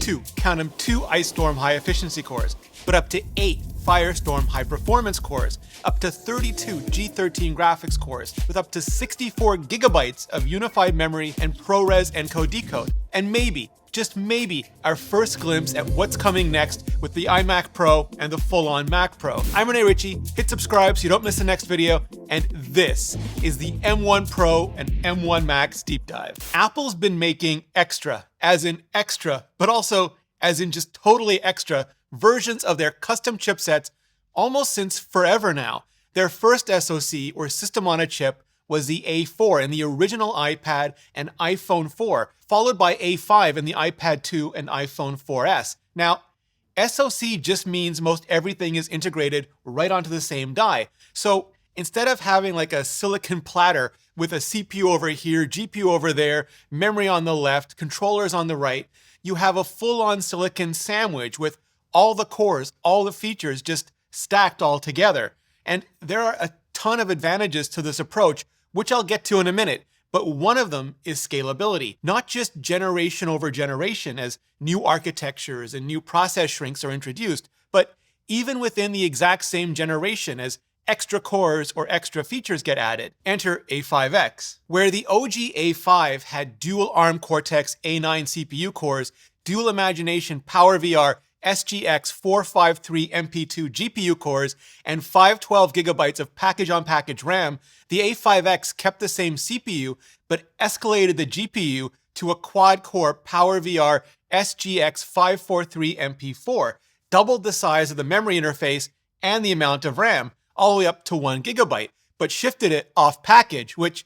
2, count them, 2 icestorm high efficiency cores, but up to 8 firestorm high performance cores, up to 32 G13 graphics cores, with up to 64 gigabytes of unified memory and ProRes encode decode. And maybe, just maybe, our first glimpse at what's coming next with the iMac Pro and the full-on Mac Pro. I'm Rene Ritchie, hit subscribe so you don't miss the next video, and this is the M1 Pro and M1 Max deep dive. Apple's been making extra, as in extra, but also as in just totally extra, versions of their custom chipsets almost since forever now. Their first SoC, or system on a chip, was the A4 in the original iPad and iPhone 4, followed by A5 in the iPad 2 and iPhone 4S. Now, SoC just means most everything is integrated right onto the same die. So instead of having like a silicon platter with a CPU over here, GPU over there, memory on the left, controllers on the right, you have a full-on silicon sandwich with all the cores, all the features just stacked all together. And there are a ton of advantages to this approach, which I'll get to in a minute. But one of them is scalability, not just generation over generation as new architectures and new process shrinks are introduced, but even within the exact same generation as extra cores or extra features get added. Enter A5X, where the OG A5 had dual ARM Cortex A9 CPU cores, dual imagination PowerVR SGX 453 MP2 GPU cores, and 512 gigabytes of package-on-package RAM. The A5X kept the same CPU, but escalated the GPU to a quad-core PowerVR SGX 543 MP4, doubled the size of the memory interface and the amount of RAM, all the way up to 1 gigabyte, but shifted it off package, which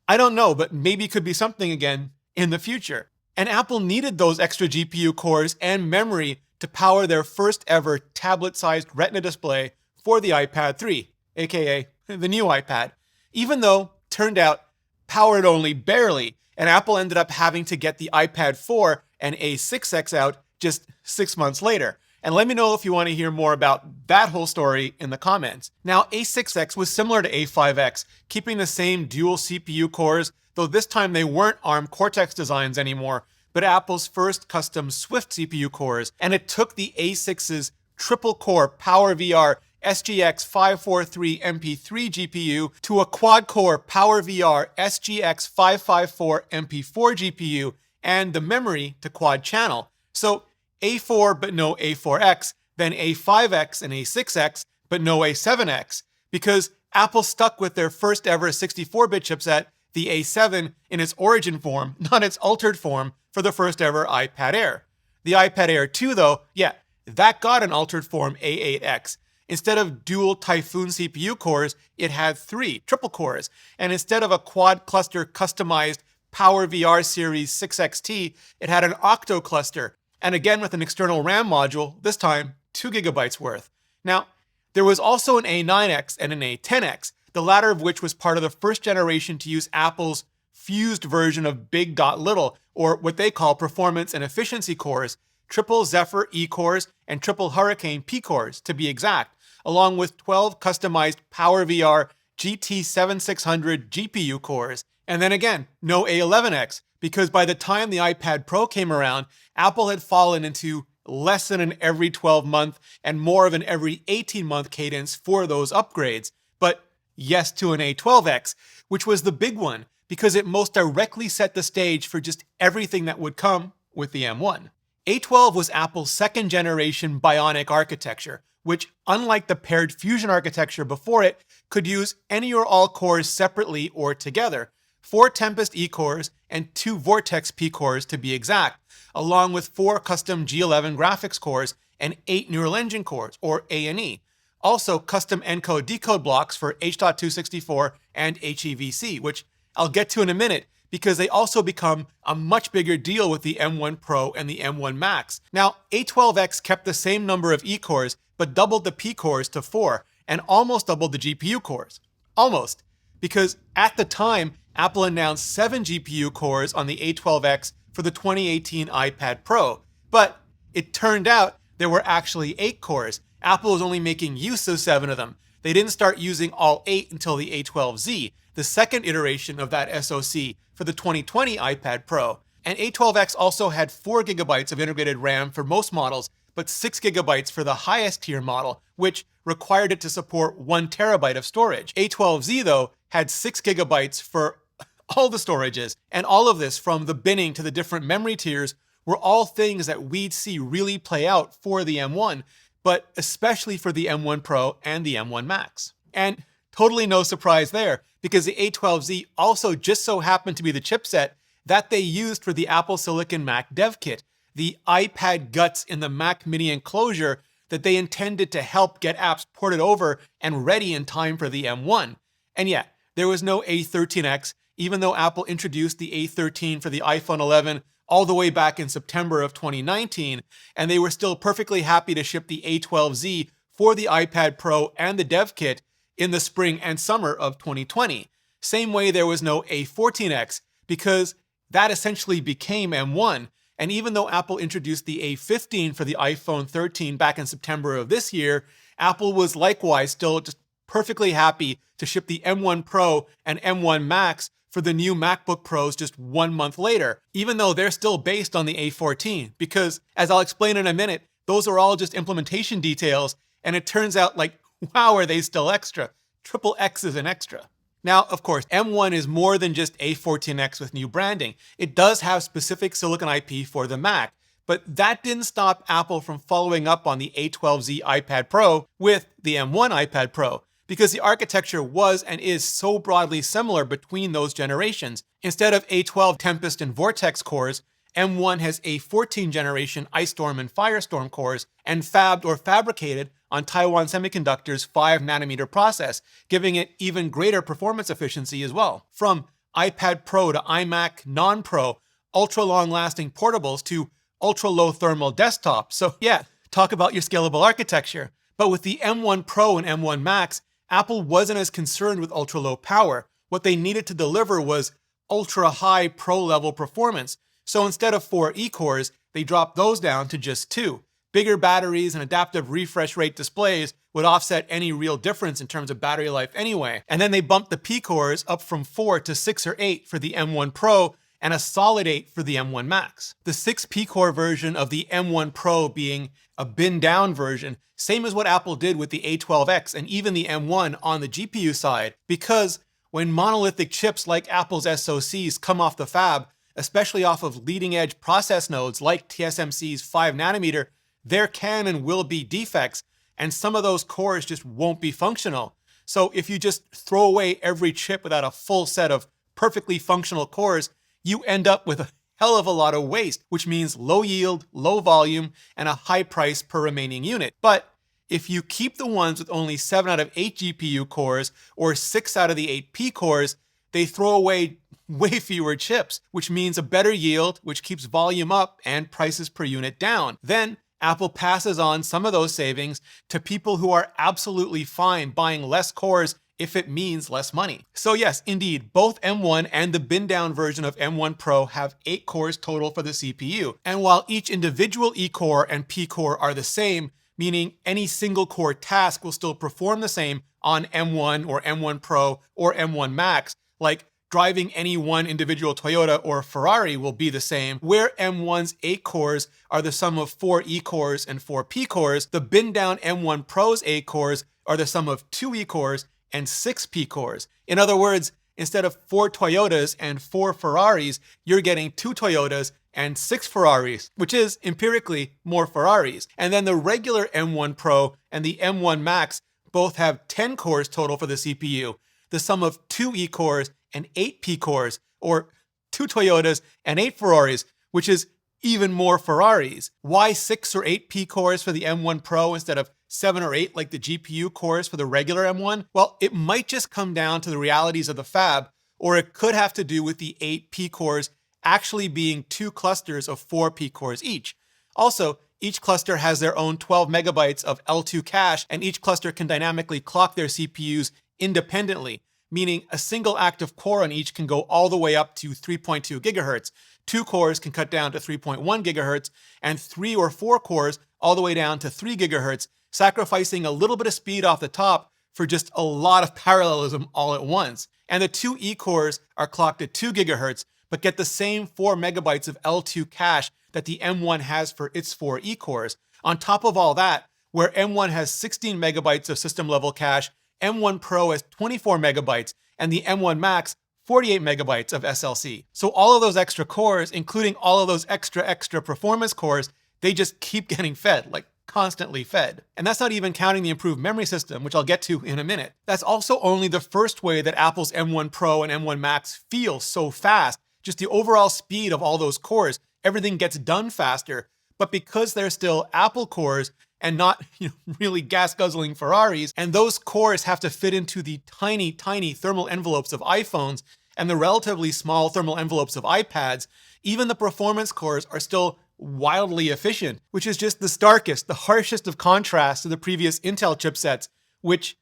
I don't know, but maybe could be something again in the future. And Apple needed those extra GPU cores and memory to power their first ever tablet-sized Retina display for the iPad 3, aka the new iPad, even though, turned out, powered only barely, and Apple ended up having to get the iPad 4 and A6X out just 6 months later. And let me know if you want to hear more about that whole story in the comments. Now, A6X was similar to A5X, keeping the same dual CPU cores, though this time they weren't ARM Cortex designs anymore, but Apple's first custom Swift CPU cores, and it took the A6's triple-core PowerVR SGX 543 MP3 GPU to a quad-core PowerVR SGX 554 MP4 GPU, and the memory to quad-channel. So A4 but no A4X, then A5X and A6X but no A7X, because Apple stuck with their first ever 64-bit chipset, the A7, in its origin form, not its altered form, for the first ever iPad Air. The iPad Air 2, though, yeah, that got an altered form A8X. Instead of dual Typhoon CPU cores, it had 3 triple cores. And instead of a quad cluster customized PowerVR Series 6XT, it had an octo cluster. And again with an external RAM module, this time 2 gigabytes worth. Now, there was also an A9X and an A10X, the latter of which was part of the first generation to use Apple's fused version of Big Dot Little, or what they call performance and efficiency cores, triple Zephyr E cores and triple Hurricane P cores to be exact, along with 12 customized PowerVR GT7600 GPU cores. And then again, no A11X, because by the time the iPad Pro came around, Apple had fallen into less than an every 12-month and more of an every 18-month cadence for those upgrades. But yes to an A12X, which was the big one, because it most directly set the stage for just everything that would come with the M1. A12 was Apple's second generation Bionic architecture, which, unlike the paired Fusion architecture before it, could use any or all cores separately or together, 4 Tempest E cores and 2 Vortex P cores to be exact, along with 4 custom G11 graphics cores and 8 Neural Engine cores, or A&E. Also custom encode decode blocks for H.264 and HEVC, which I'll get to in a minute, because they also become a much bigger deal with the M1 Pro and the M1 Max. Now, A12X kept the same number of E cores, but doubled the P cores to 4, and almost doubled the GPU cores. Almost. Because at the time, Apple announced 7 GPU cores on the A12X for the 2018 iPad Pro. But it turned out there were actually 8 cores. Apple was only making use of 7 of them. They didn't start using all 8 until the A12Z, the second iteration of that SoC for the 2020 iPad Pro. And A12X also had 4 gigabytes of integrated RAM for most models, but 6 gigabytes for the highest tier model, which required it to support 1 terabyte of storage. A12Z, though, had 6 gigabytes for all the storages, and all of this, from the binning to the different memory tiers, were all things that we'd see really play out for the M1, but especially for the M1 Pro and the M1 Max. And totally no surprise there, because the A12Z also just so happened to be the chipset that they used for the Apple Silicon Mac dev kit, the iPad guts in the Mac Mini enclosure that they intended to help get apps ported over and ready in time for the M1. And yeah, there was no A13X, even though Apple introduced the A13 for the iPhone 11 all the way back in September of 2019, and they were still perfectly happy to ship the A12Z for the iPad Pro and the dev kit in the spring and summer of 2020. Same way there was no A14X, because that essentially became M1, and even though Apple introduced the A15 for the iPhone 13 back in September of this year, Apple was likewise still just perfectly happy to ship the M1 Pro and M1 Max for the new MacBook Pros just 1 month later, even though they're still based on the A14, because, as I'll explain in a minute, those are all just implementation details, and it turns out, like, wow, are they still extra? Triple X is an extra. Now, of course, M1 is more than just A14X with new branding. It does have specific silicon IP for the Mac, but that didn't stop Apple from following up on the A12Z iPad Pro with the M1 iPad Pro, because the architecture was and is so broadly similar between those generations. Instead of A12 Tempest and Vortex cores, M1 has A14 generation icestorm and firestorm cores, and fabbed or fabricated on Taiwan Semiconductor's 5nm process, giving it even greater performance efficiency as well. From iPad Pro to iMac non-Pro, ultra-long-lasting portables to ultra-low thermal desktops. So yeah, talk about your scalable architecture. But with the M1 Pro and M1 Max, Apple wasn't as concerned with ultra-low power. What they needed to deliver was ultra-high pro-level performance. So instead of 4 E-cores, they dropped those down to just 2. Bigger batteries and adaptive refresh rate displays would offset any real difference in terms of battery life anyway. And then they bumped the P-cores up from 4 to 6 or 8 for the M1 Pro and a solid 8 for the M1 Max. The 6 P-core version of the M1 Pro being a bin-down version, same as what Apple did with the A12X and even the M1 on the GPU side, because when monolithic chips like Apple's SoCs come off the fab, especially off of leading-edge process nodes like TSMC's 5nm, there can and will be defects, and some of those cores just won't be functional. So if you just throw away every chip without a full set of perfectly functional cores, you end up with a hell of a lot of waste, which means low yield, low volume, and a high price per remaining unit. But if you keep the ones with only 7 out of 8 GPU cores or 6 out of the 8 P cores, they throw away way fewer chips, which means a better yield, which keeps volume up and prices per unit down. Then Apple passes on some of those savings to people who are absolutely fine buying less cores if it means less money. So yes, indeed, both M1 and the bin-down version of M1 Pro have 8 cores total for the CPU. And while each individual E-core and P-core are the same, meaning any single core task will still perform the same on M1 or M1 Pro or M1 Max, like driving any one individual Toyota or Ferrari will be the same. Where M1's 8 cores are the sum of 4 E-cores and 4 P-cores, the bin-down M1 Pro's 8 cores are the sum of 2 E-cores and 6 P-cores. In other words, instead of 4 Toyotas and 4 Ferraris, you're getting 2 Toyotas and 6 Ferraris, which is empirically more Ferraris. And then the regular M1 Pro and the M1 Max both have 10 cores total for the CPU, the sum of 2 E-cores and 8 P-cores, or 2 Toyotas and 8 Ferraris, which is even more Ferraris. Why 6 or 8 P-cores for the M1 Pro instead of 7 or 8 like the GPU cores for the regular M1? Well, it might just come down to the realities of the fab, or it could have to do with the 8 P-cores actually being 2 clusters of 4 P-cores each. Also, each cluster has their own 12 megabytes of L2 cache, and each cluster can dynamically clock their CPUs independently, meaning a single active core on each can go all the way up to 3.2 gigahertz. 2 cores can cut down to 3.1 gigahertz, and 3 or 4 cores all the way down to 3 gigahertz, sacrificing a little bit of speed off the top for just a lot of parallelism all at once. And the 2 E-cores are clocked at 2 gigahertz, but get the same 4 megabytes of L2 cache that the M1 has for its 4 E-cores. On top of all that, where M1 has 16 megabytes of system-level cache, M1 Pro has 24 megabytes, and the M1 Max 48 megabytes of SLC. So all of those extra cores, including all of those extra performance cores, they just keep getting fed, like constantly fed. And that's not even counting the improved memory system, which I'll get to in a minute. That's also only the first way that Apple's M1 Pro and M1 Max feel so fast. Just the overall speed of all those cores, everything gets done faster. But because they're still Apple cores and not really gas-guzzling Ferraris, and those cores have to fit into the tiny thermal envelopes of iPhones and the relatively small thermal envelopes of iPads, even the performance cores are still wildly efficient, which is just the starkest, the harshest of contrasts to the previous Intel chipsets, which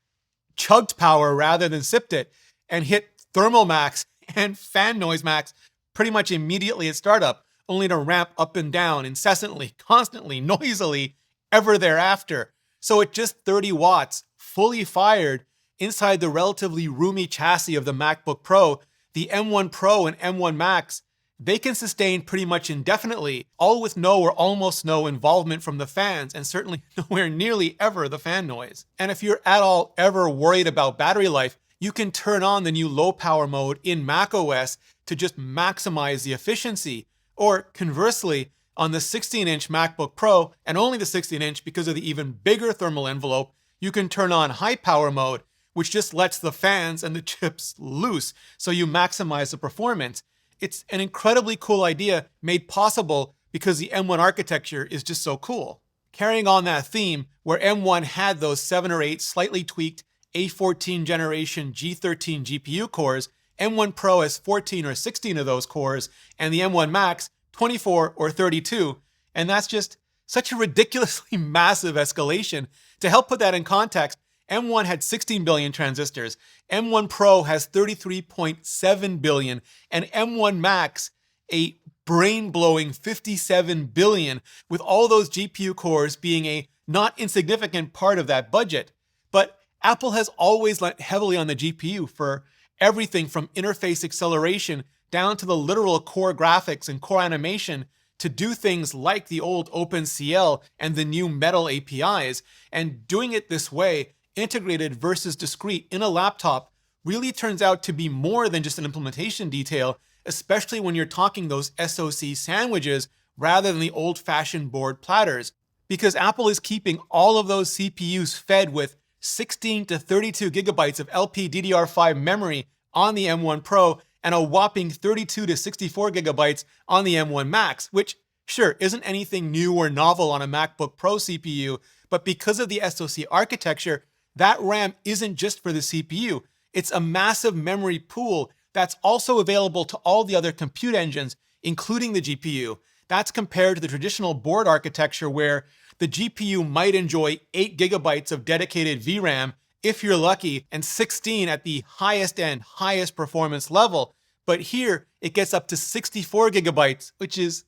chugged power rather than sipped it and hit thermal max and fan noise max pretty much immediately at startup, only to ramp up and down incessantly, constantly, noisily, ever thereafter. So at just 30 watts, fully fired, inside the relatively roomy chassis of the MacBook Pro, the M1 Pro and M1 Max, they can sustain pretty much indefinitely, all with no or almost no involvement from the fans, and certainly nowhere nearly ever the fan noise. And if you're at all ever worried about battery life, you can turn on the new low power mode in macOS to just maximize the efficiency. Or conversely, on the 16-inch MacBook Pro, and only the 16-inch because of the even bigger thermal envelope, you can turn on high power mode, which just lets the fans and the chips loose, so you maximize the performance. It's an incredibly cool idea made possible because the M1 architecture is just so cool. Carrying on that theme, where M1 had those 7 or 8 slightly tweaked A14 generation G13 GPU cores, M1 Pro has 14 or 16 of those cores, and the M1 Max 24 or 32. And that's just such a ridiculously massive escalation. To help put that in context, M1 had 16 billion transistors, M1 Pro has 33.7 billion, and M1 Max a brain-blowing 57 billion, with all those GPU cores being a not insignificant part of that budget. But Apple has always lent heavily on the GPU for everything from interface acceleration down to the literal core graphics and core animation to do things like the old OpenCL and the new Metal APIs. And doing it this way, integrated versus discrete in a laptop, really turns out to be more than just an implementation detail, especially when you're talking those SoC sandwiches rather than the old-fashioned board platters. Because Apple is keeping all of those CPUs fed with 16 to 32 gigabytes of LPDDR5 memory on the M1 Pro and a whopping 32 to 64 gigabytes on the M1 Max, which sure isn't anything new or novel on a MacBook Pro CPU, but because of the SoC architecture, that RAM isn't just for the CPU. It's a massive memory pool that's also available to all the other compute engines, including the GPU. That's compared to the traditional board architecture where the GPU might enjoy 8 gigabytes of dedicated VRAM if you're lucky, and 16 at the highest end, highest performance level. But here, it gets up to 64 gigabytes, which is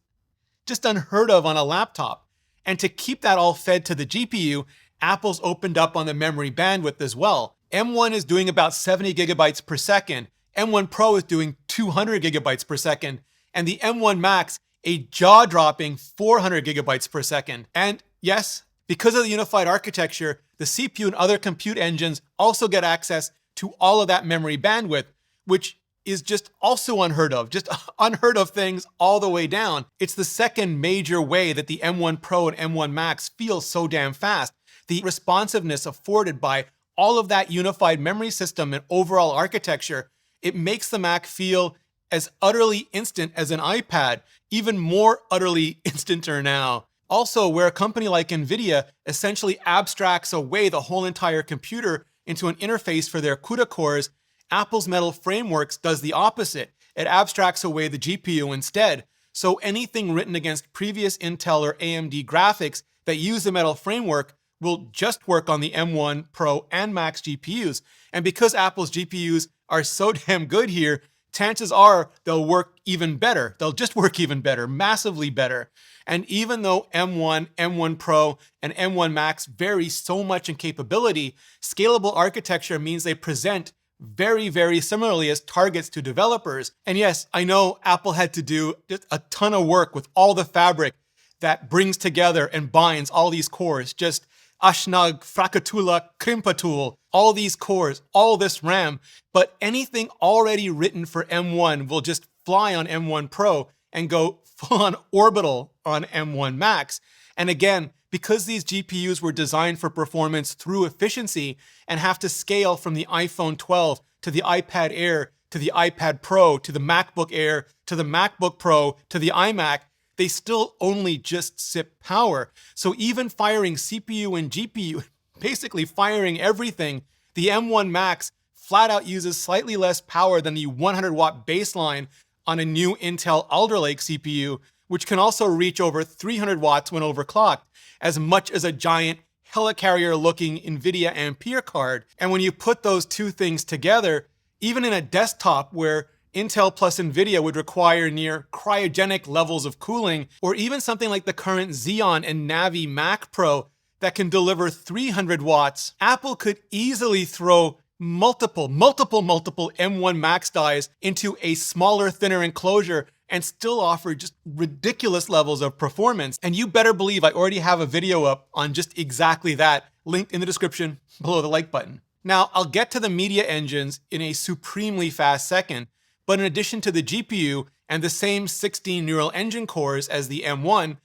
just unheard of on a laptop. And to keep that all fed to the GPU, Apple's opened up on the memory bandwidth as well. M1 is doing about 70 gigabytes per second, M1 Pro is doing 200 gigabytes per second, and the M1 Max a jaw-dropping 400 gigabytes per second. And yes, because of the unified architecture, the CPU and other compute engines also get access to all of that memory bandwidth, which is just also unheard of, just unheard of things all the way down. It's the second major way that the M1 Pro and M1 Max feel so damn fast. The responsiveness afforded by all of that unified memory system and overall architecture, it makes the Mac feel as utterly instant as an iPad, even more utterly instanter now. Also, where a company like NVIDIA essentially abstracts away the whole entire computer into an interface for their CUDA cores, Apple's Metal Frameworks does the opposite. It abstracts away the GPU instead. So anything written against previous Intel or AMD graphics that use the Metal Framework will just work on the M1 Pro and Max GPUs. And because Apple's GPUs are so damn good here, chances are they'll work even better. They'll just work even better, massively better. And even though M1, M1 Pro, and M1 Max vary so much in capability, scalable architecture means they present very, very similarly as targets to developers. And yes, I know Apple had to do just a ton of work with all the fabric that brings together and binds all these cores, just Ashnag, Frakatula, Krimpatul, all these cores, all this RAM, but anything already written for M1 will just fly on M1 Pro and go full on orbital on M1 Max. And again, because these GPUs were designed for performance through efficiency and have to scale from the iPhone 12 to the iPad Air to the iPad Pro to the MacBook Air to the MacBook Pro to the iMac, they still only just sip power. So even firing CPU and GPU, basically firing everything, the M1 Max flat out uses slightly less power than the 100 watt baseline on a new Intel Alder Lake CPU, which can also reach over 300 watts when overclocked, as much as a giant helicarrier looking NVIDIA Ampere card. And when you put those two things together, even in a desktop where Intel plus NVIDIA would require near cryogenic levels of cooling, or even something like the current Xeon and Navi Mac Pro that can deliver 300 watts, Apple could easily throw multiple M1 Max dies into a smaller, thinner enclosure and still offer just ridiculous levels of performance. And you better believe I already have a video up on just exactly that, linked in the description below the like button. Now, I'll get to the media engines in a supremely fast second, but in addition to the GPU and the same 16 neural engine cores as the M1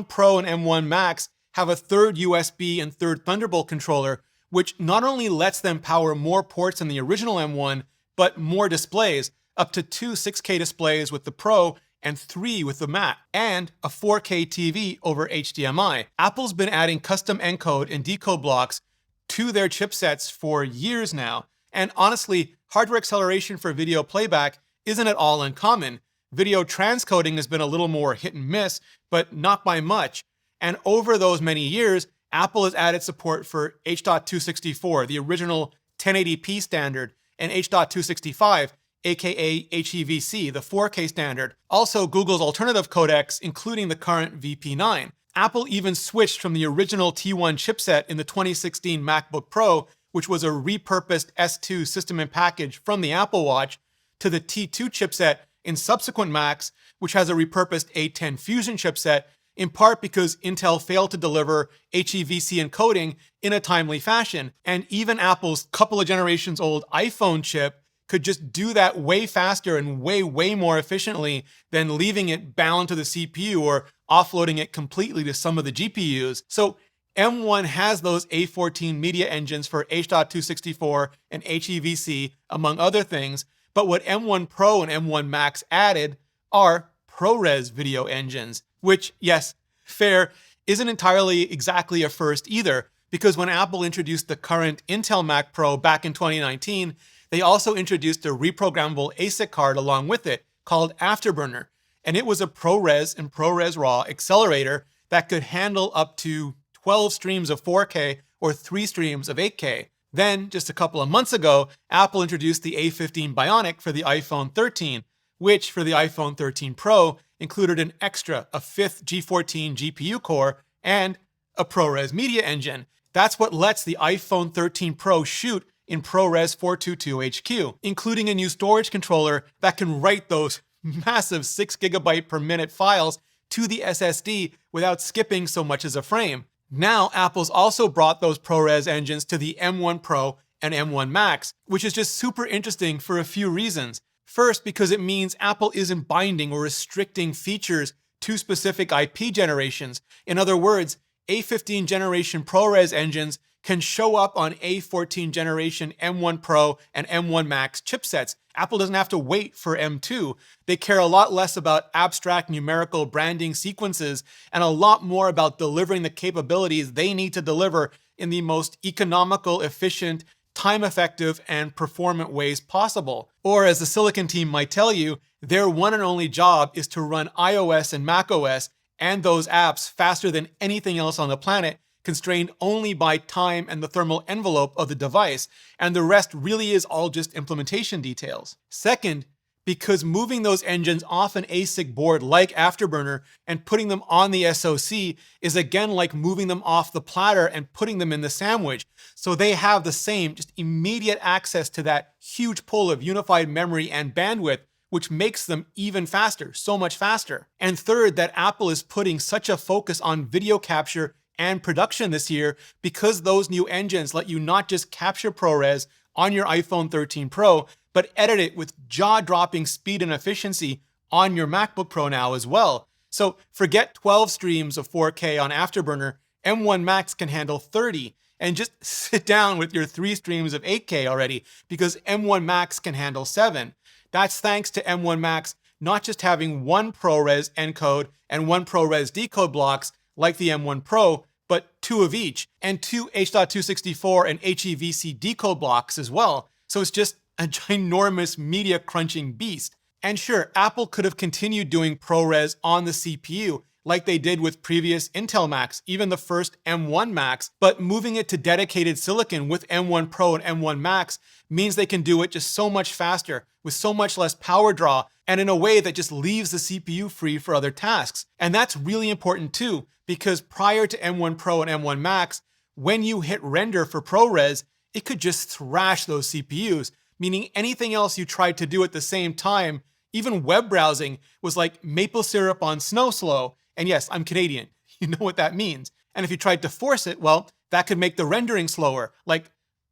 Pro and M1 Max have a third USB and third Thunderbolt controller, which not only lets them power more ports than the original M1, but more displays, up to 2 6K displays with the Pro and 3 with the Mac, and a 4K TV over HDMI. Apple's been adding custom encode and decode blocks to their chipsets for years now, and honestly, hardware acceleration for video playback isn't at all uncommon. Video transcoding has been a little more hit and miss, but not by much. And over those many years, Apple has added support for H.264, the original 1080p standard, and H.265, aka HEVC, the 4K standard. Also Google's alternative codecs, including the current VP9. Apple even switched from the original T1 chipset in the 2016 MacBook Pro, which was a repurposed S2 system and package from the Apple Watch, to the T2 chipset in subsequent Macs, which has a repurposed A10 Fusion chipset, in part because Intel failed to deliver HEVC encoding in a timely fashion. And even Apple's couple of generations old iPhone chip could just do that way faster and way more efficiently than leaving it bound to the CPU or offloading it completely to some of the GPUs. So M1 has those A14 media engines for H.264 and HEVC, among other things, but what M1 Pro and M1 Max added are ProRes video engines, which, yes, fair, isn't entirely exactly a first either, because when Apple introduced the current Intel Mac Pro back in 2019, they also introduced a reprogrammable ASIC card along with it called Afterburner, and it was a ProRes and ProRes RAW accelerator that could handle up to 12 streams of 4K or 3 streams of 8K. Then, just a couple of months ago, Apple introduced the A15 Bionic for the iPhone 13, which for the iPhone 13 Pro included an extra, a 5th G14 GPU core and a ProRes media engine. That's what lets the iPhone 13 Pro shoot in ProRes 422 HQ, including a new storage controller that can write those massive 6 GB per minute files to the SSD without skipping so much as a frame. Now, Apple's also brought those ProRes engines to the M1 Pro and M1 Max, which is just super interesting for a few reasons. First, because it means Apple isn't binding or restricting features to specific IP generations. In other words, A15 generation ProRes engines can show up on A14 generation M1 Pro and M1 Max chipsets. Apple doesn't have to wait for M2. They care a lot less about abstract numerical branding sequences and a lot more about delivering the capabilities they need to deliver in the most economical, efficient, time-effective, and performant ways possible. Or as the Silicon team might tell you, their one and only job is to run iOS and macOS and those apps faster than anything else on the planet, constrained only by time and the thermal envelope of the device, and the rest really is all just implementation details. Second, because moving those engines off an ASIC board like Afterburner and putting them on the SoC is again like moving them off the platter and putting them in the sandwich. So they have the same just immediate access to that huge pool of unified memory and bandwidth, which makes them even faster, so much faster. And third, that Apple is putting such a focus on video capture and production this year because those new engines let you not just capture ProRes on your iPhone 13 Pro, but edit it with jaw-dropping speed and efficiency on your MacBook Pro now as well. So forget 12 streams of 4K on Afterburner, M1 Max can handle 30, and just sit down with your 3 streams of 8K already because M1 Max can handle 7. That's thanks to M1 Max not just having one ProRes encode and one ProRes decode blocks like the M1 Pro, but 2 of each, and 2 H.264 and HEVC decode blocks as well. So it's just a ginormous media crunching beast. And sure, Apple could have continued doing ProRes on the CPU like they did with previous Intel Macs, even the first M1 Macs, but moving it to dedicated silicon with M1 Pro and M1 Max means they can do it just so much faster, with so much less power draw, and in a way that just leaves the CPU free for other tasks. And that's really important too, because prior to M1 Pro and M1 Max, when you hit render for ProRes, it could just thrash those CPUs, meaning anything else you tried to do at the same time, even web browsing, was like maple syrup on snow slow. And yes, I'm Canadian. You know what that means. And if you tried to force it, well, that could make the rendering slower. Like,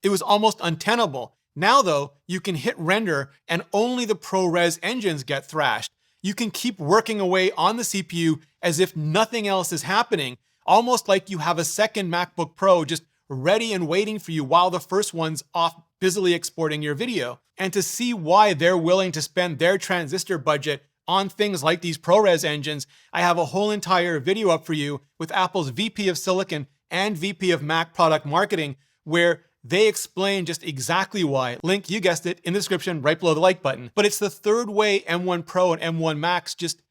it was almost untenable. Now though, you can hit render and only the ProRes engines get thrashed. You can keep working away on the CPU as if nothing else is happening, almost like you have a second MacBook Pro just ready and waiting for you while the first one's off busily exporting your video. And to see why they're willing to spend their transistor budget on things like these ProRes engines, I have a whole entire video up for you with Apple's VP of Silicon and VP of Mac Product Marketing, where they explain just exactly why. Link, you guessed it, in the description right below the like button. But it's the third way M1 Pro and M1 Max just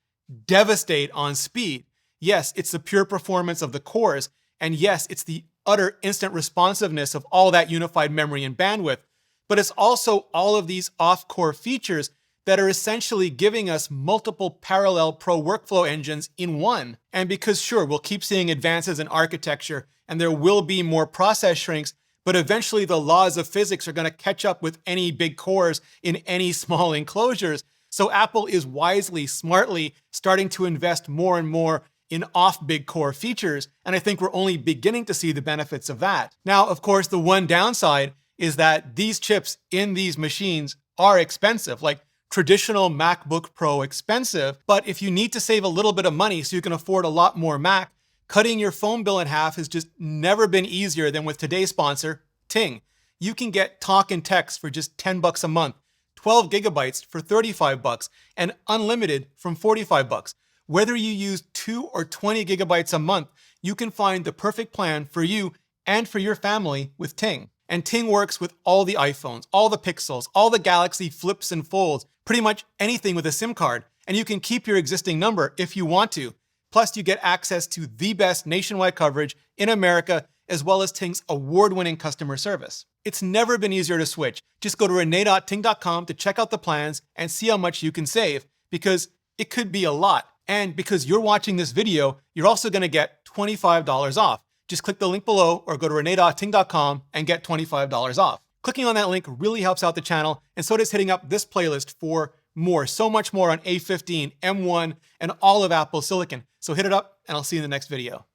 devastate on speed. Yes, it's the pure performance of the cores, and yes, it's the utter instant responsiveness of all that unified memory and bandwidth, but it's also all of these off-core features that are essentially giving us multiple parallel pro workflow engines in one. And because sure, we'll keep seeing advances in architecture and there will be more process shrinks, but eventually the laws of physics are going to catch up with any big cores in any small enclosures. So Apple is wisely, smartly starting to invest more and more in off big core features. And I think we're only beginning to see the benefits of that. Now, of course, the one downside is that these chips in these machines are expensive. Like, traditional MacBook Pro expensive, but if you need to save a little bit of money so you can afford a lot more Mac, cutting your phone bill in half has just never been easier than with today's sponsor, Ting. You can get talk and text for just $10 a month, 12 gigabytes for $35, and unlimited from $45. Whether you use 2 or 20 gigabytes a month, you can find the perfect plan for you and for your family with Ting. And Ting works with all the iPhones, all the Pixels, all the Galaxy flips and folds, pretty much anything with a SIM card. And you can keep your existing number if you want to. Plus, you get access to the best nationwide coverage in America, as well as Ting's award-winning customer service. It's never been easier to switch. Just go to rene.ting.com to check out the plans and see how much you can save, because it could be a lot. And because you're watching this video, you're also going to get $25 off. Just click the link below or go to rene.ting.com and get $25 off. Clicking on that link really helps out the channel, and so does hitting up this playlist for more, so much more on A15, M1, and all of Apple's silicon. So hit it up, and I'll see you in the next video.